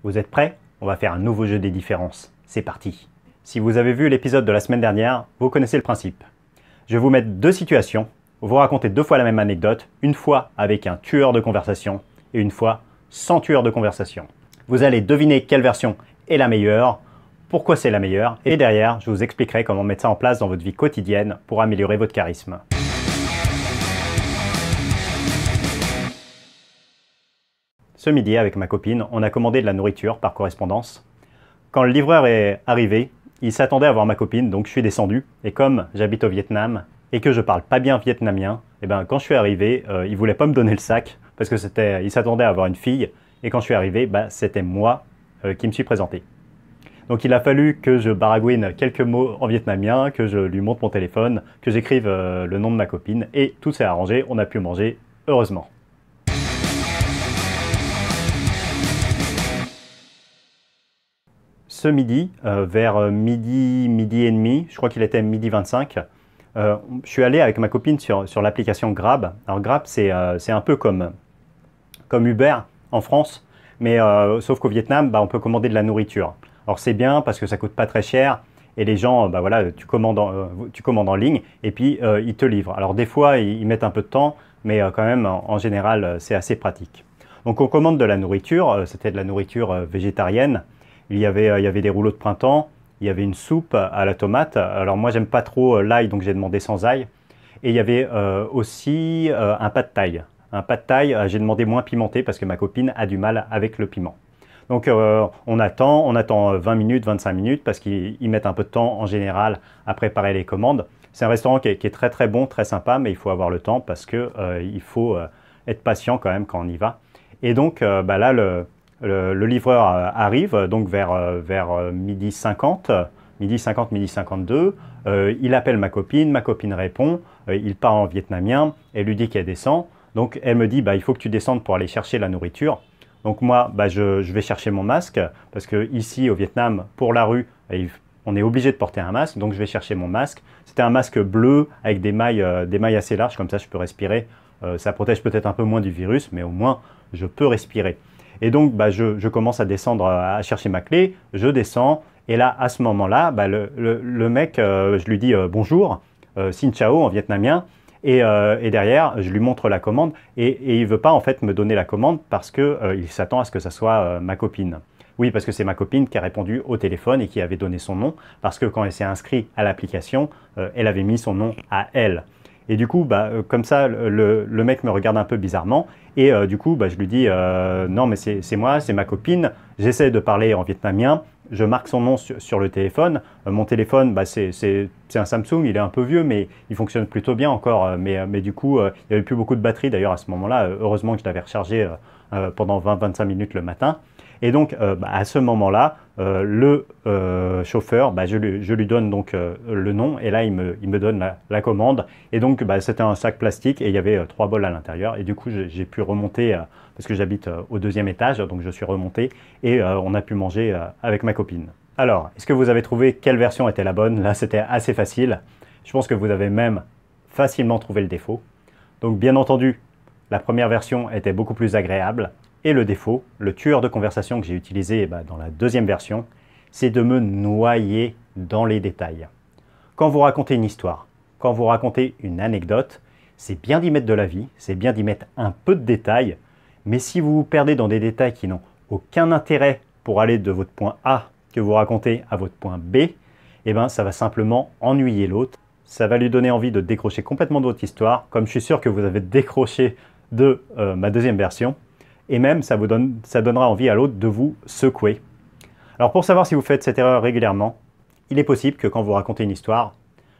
Vous êtes prêts? On va faire un nouveau jeu des différences. C'est parti! Si vous avez vu l'épisode de la semaine dernière, vous connaissez le principe. Je vais vous mettre deux situations, vous racontez deux fois la même anecdote, une fois avec un tueur de conversation et une fois sans tueur de conversation. Vous allez deviner quelle version est la meilleure, pourquoi c'est la meilleure, et derrière, je vous expliquerai comment mettre ça en place dans votre vie quotidienne pour améliorer votre charisme. Ce midi, avec ma copine, on a commandé de la nourriture par correspondance. Quand le livreur est arrivé, il s'attendait à voir ma copine, donc je suis descendu. Et comme j'habite au Vietnam et que je parle pas bien vietnamien, et ben quand je suis arrivé, il voulait pas me donner le sac parce que il s'attendait à avoir une fille. Et quand je suis arrivé, c'était moi qui me suis présenté. Donc il a fallu que je baragouine quelques mots en vietnamien, que je lui montre mon téléphone, que j'écrive le nom de ma copine et tout s'est arrangé, on a pu manger, heureusement. Ce midi, vers midi et demi, je crois qu'il était midi 25, je suis allé avec ma copine sur l'application Grab. Alors Grab, c'est un peu comme Uber en France, mais sauf qu'au Vietnam, on peut commander de la nourriture. Alors c'est bien parce que ça coûte pas très cher et les gens, voilà, tu commandes en ligne et puis ils te livrent. Alors des fois, ils mettent un peu de temps, mais quand même, en général, c'est assez pratique. Donc on commande de la nourriture, c'était de la nourriture végétarienne. Il y avait des rouleaux de printemps, il y avait une soupe à la tomate. Alors moi, j'aime pas trop l'ail, donc j'ai demandé sans ail. Et il y avait aussi un pad thai. Un pad thai, j'ai demandé moins pimenté parce que ma copine a du mal avec le piment. Donc on attend 20 minutes, 25 minutes parce qu'ils mettent un peu de temps en général à préparer les commandes. C'est un restaurant qui est très très bon, très sympa, mais il faut avoir le temps parce que il faut être patient quand même quand on y va. Et donc là, le livreur arrive donc vers midi 50, midi 52. Il appelle ma copine répond, il parle en vietnamien, elle lui dit qu'elle descend. Donc elle me dit il faut que tu descendes pour aller chercher la nourriture. Donc moi je vais chercher mon masque parce que ici au Vietnam pour la rue on est obligé de porter un masque, donc je vais chercher mon masque. C'était un masque bleu avec des mailles assez larges, comme ça je peux respirer. Ça protège peut-être un peu moins du virus, mais au moins je peux respirer. Et donc je commence à descendre, à chercher ma clé, je descends, et là à ce moment-là, le mec, je lui dis bonjour, Xin Chao en vietnamien, et derrière je lui montre la commande, et il ne veut pas en fait me donner la commande parce qu'il s'attend à ce que ça soit ma copine. Oui, parce que c'est ma copine qui a répondu au téléphone et qui avait donné son nom, parce que quand elle s'est inscrite à l'application, elle avait mis son nom à elle. Et du coup, comme ça, le mec me regarde un peu bizarrement. Et du coup, je lui dis non, mais c'est moi, c'est ma copine. J'essaie de parler en vietnamien. Je marque son nom sur le téléphone. Mon téléphone, c'est un Samsung. Il est un peu vieux, mais il fonctionne plutôt bien encore. Mais du coup, il n'y avait plus beaucoup de batterie d'ailleurs à ce moment-là. Heureusement que je l'avais rechargé pendant 20-25 minutes le matin. Et donc, à ce moment-là, le chauffeur, je lui donne donc le nom et là, il me donne la commande. Et donc, c'était un sac plastique et il y avait 3 bols à l'intérieur. Et du coup, j'ai pu remonter, parce que j'habite au 2e étage, donc je suis remonté et on a pu manger avec ma copine. Alors, est-ce que vous avez trouvé quelle version était la bonne? Là, c'était assez facile. Je pense que vous avez même facilement trouvé le défaut. Donc, bien entendu, la première version était beaucoup plus agréable. Et le défaut, le tueur de conversation que j'ai utilisé dans la deuxième version, c'est de me noyer dans les détails. Quand vous racontez une histoire, quand vous racontez une anecdote, c'est bien d'y mettre de la vie, c'est bien d'y mettre un peu de détails, mais si vous vous perdez dans des détails qui n'ont aucun intérêt pour aller de votre point A que vous racontez à votre point B, ça va simplement ennuyer l'autre. Ça va lui donner envie de décrocher complètement de votre histoire, comme je suis sûr que vous avez décroché de ma deuxième version. Et même, ça donnera envie à l'autre de vous secouer. Alors pour savoir si vous faites cette erreur régulièrement, il est possible que quand vous racontez une histoire,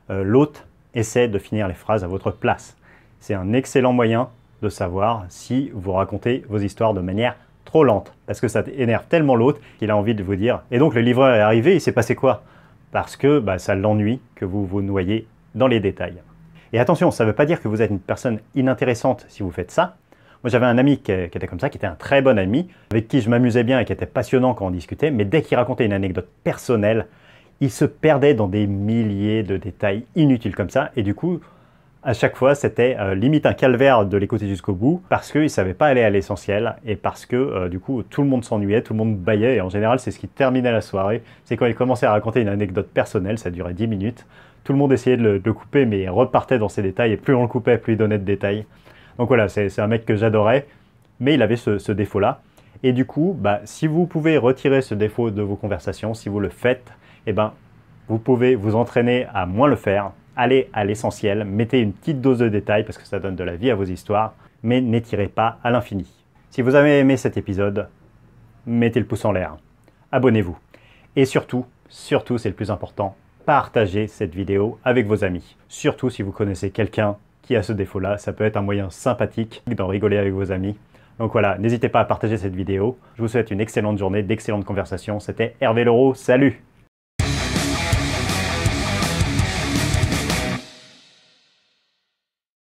l'autre essaie de finir les phrases à votre place. C'est un excellent moyen de savoir si vous racontez vos histoires de manière trop lente, parce que ça énerve tellement l'autre qu'il a envie de vous dire. Et donc le livreur est arrivé, il s'est passé quoi? Parce que ça l'ennuie que vous vous noyez dans les détails. Et attention, ça ne veut pas dire que vous êtes une personne inintéressante si vous faites ça. Moi, j'avais un ami qui était comme ça, qui était un très bon ami, avec qui je m'amusais bien et qui était passionnant quand on discutait, mais dès qu'il racontait une anecdote personnelle, il se perdait dans des milliers de détails inutiles comme ça, et du coup, À chaque fois, c'était limite un calvaire de l'écouter jusqu'au bout parce qu'il ne savait pas aller à l'essentiel et parce que du coup tout le monde s'ennuyait, tout le monde bâillait et en général c'est ce qui terminait la soirée. C'est quand il commençait à raconter une anecdote personnelle, ça durait 10 minutes. Tout le monde essayait de le couper mais il repartait dans ses détails et plus on le coupait, plus il donnait de détails. Donc voilà, c'est un mec que j'adorais, mais il avait ce défaut-là. Et du coup, bah, si vous pouvez retirer ce défaut de vos conversations, si vous le faites, eh ben, vous pouvez vous entraîner à moins le faire. Allez à l'essentiel, mettez une petite dose de détails parce que ça donne de la vie à vos histoires, mais n'étirez pas à l'infini. Si vous avez aimé cet épisode, mettez le pouce en l'air, abonnez-vous. Et surtout, c'est le plus important, partagez cette vidéo avec vos amis. Surtout si vous connaissez quelqu'un qui a ce défaut-là, ça peut être un moyen sympathique d'en rigoler avec vos amis. Donc voilà, n'hésitez pas à partager cette vidéo. Je vous souhaite une excellente journée, d'excellentes conversations. C'était Hervé Leroux, salut!